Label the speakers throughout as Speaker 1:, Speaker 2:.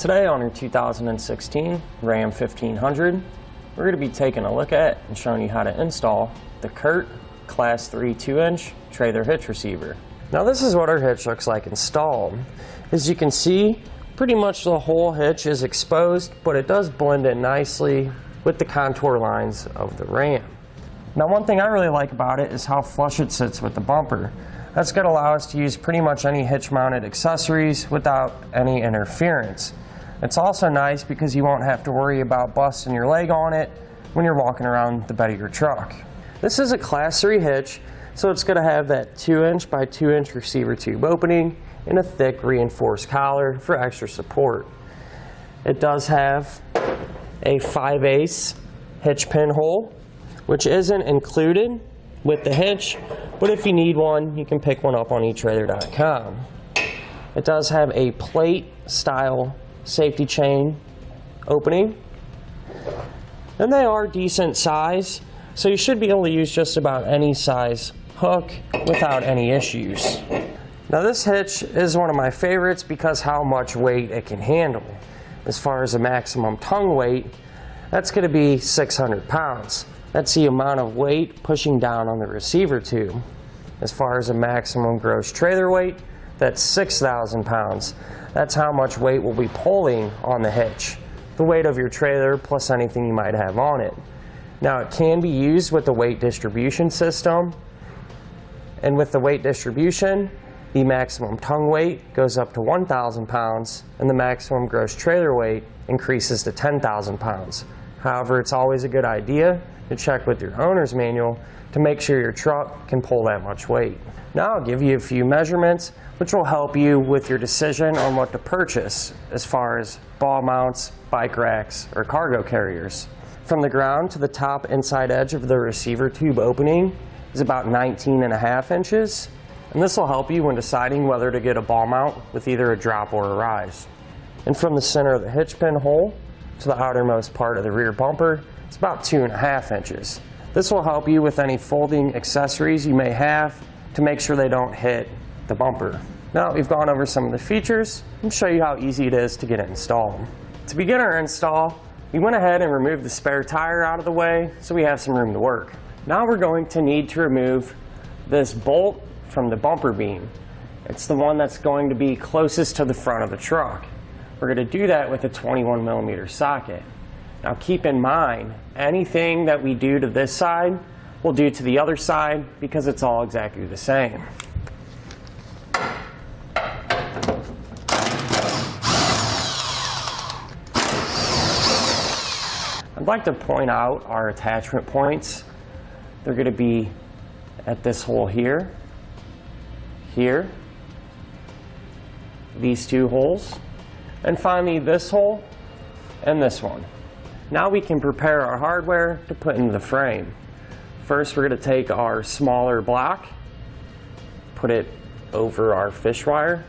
Speaker 1: Today on your 2016 Ram 1500, we're going to be taking a look at and showing you how to install the CURT Class 3 2-inch trailer hitch receiver. Now this is what our hitch looks like installed. As you can see, pretty much the whole hitch is exposed, but it does blend in nicely with the contour lines of the Ram. Now one thing I really like about it is how flush it sits with the bumper. That's going to allow us to use pretty much any hitch mounted accessories without any interference. It's also nice because you won't have to worry about busting your leg on it when you're walking around the bed of your truck. This is a Class 3 hitch, so it's going to have that 2-inch by 2-inch receiver tube opening and a thick reinforced collar for extra support. It does have a 5/8 hitch pin hole, which isn't included with the hitch, but if you need one, you can pick one up on etrailer.com. It does have a plate style safety chain opening, and they are decent size, so you should be able to use just about any size hook without any issues. Now this hitch is one of my favorites because how much weight it can handle. As far as the maximum tongue weight, that's going to be 600 pounds. That's the amount of weight pushing down on the receiver tube. As far as the maximum gross trailer weight, that's 6,000 pounds. That's how much weight will be pulling on the hitch. The weight of your trailer plus anything you might have on it. Now it can be used with the weight distribution system. And with the weight distribution, the maximum tongue weight goes up to 1,000 pounds and the maximum gross trailer weight increases to 10,000 pounds. However, it's always a good idea to check with your owner's manual to make sure your truck can pull that much weight. Now I'll give you a few measurements which will help you with your decision on what to purchase as far as ball mounts, bike racks, or cargo carriers. From the ground to the top inside edge of the receiver tube opening is about 19.5 inches, and this will help you when deciding whether to get a ball mount with either a drop or a rise. And from the center of the hitch pin hole to the outermost part of the rear bumper, it's about 2.5 inches. This will help you with any folding accessories you may have to make sure they don't hit the bumper. Now we've gone over some of the features and show you how easy it is to get it installed. To begin our install, we went ahead and removed the spare tire out of the way so we have some room to work. Now we're going to need to remove this bolt from the bumper beam. It's the one that's going to be closest to the front of the truck. We're going to do that with a 21mm socket. Now keep in mind, anything that we do to this side, we'll do to the other side because it's all exactly the same. I'd like to point out our attachment points. They're going to be at this hole here, here, these two holes, and finally this hole and this one. Now we can prepare our hardware to put into the frame. First we're going to take our smaller block, put it over our fish wire,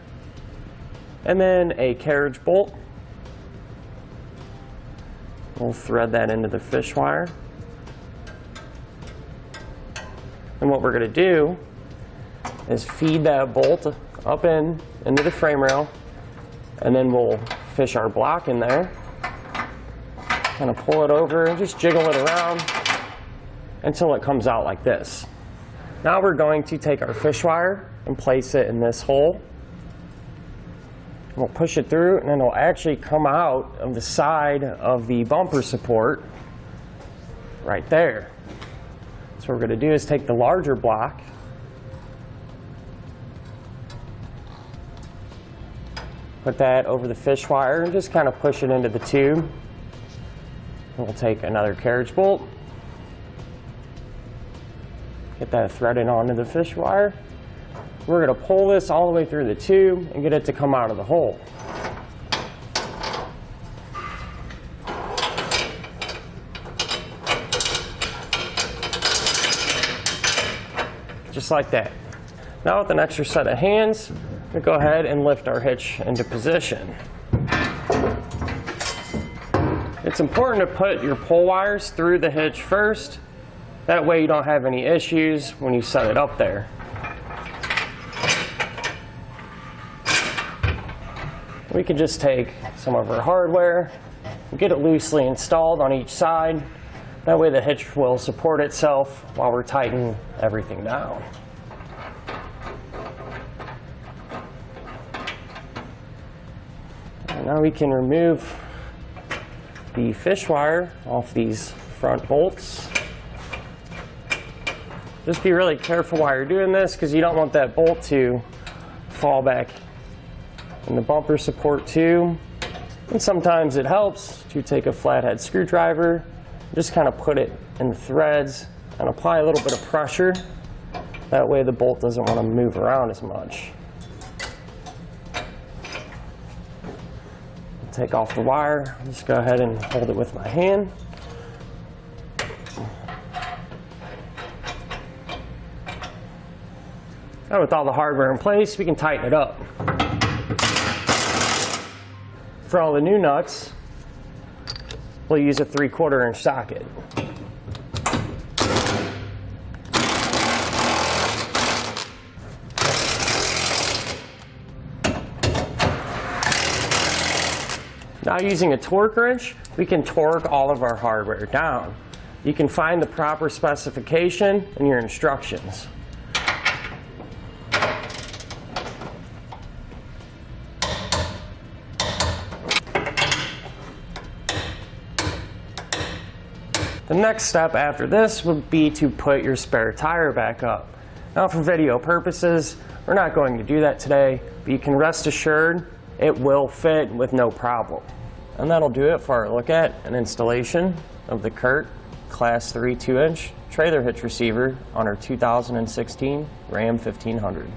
Speaker 1: and then a carriage bolt. We'll thread that into the fish wire. And what we're going to do is feed that bolt up into the frame rail, and then we'll fish our block in there, kind of pull it over and just jiggle it around until it comes out like this. Now we're going to take our fish wire and place it in this hole. We'll push it through and then it'll actually come out of the side of the bumper support right there. So what we're going to do is take the larger block, put that over the fish wire and just kind of push it into the tube. And we'll take another carriage bolt, get that threaded onto the fish wire. We're going to pull this all the way through the tube and get it to come out of the hole. Just like that. Now with an extra set of hands, we'll go ahead and lift our hitch into position. It's important to put your pull wires through the hitch first. That way you don't have any issues when you set it up there. we could just take some of our hardware, get it loosely installed on each side. That way the hitch will support itself while we're tightening everything down. And now we can remove the fish wire off these front bolts. Just be really careful while you're doing this, because you don't want that bolt to fall back in the bumper support too. And sometimes it helps to take a flathead screwdriver, just kind of put it in the threads and apply a little bit of pressure. That way the bolt doesn't want to move around as much. Take off the wire, just go ahead and hold it with my hand. Now with all the hardware in place, we can tighten it up. For all the new nuts, we'll use a 3/4 inch socket. Now using a torque wrench, we can torque all of our hardware down. You can find the proper specification in your instructions. The next step after this would be to put your spare tire back up. Now for video purposes, we're not going to do that today, but you can rest assured it will fit with no problem. And that'll do it for our look at and installation of the CURT Class 3 2-inch trailer hitch receiver on our 2016 Ram 1500.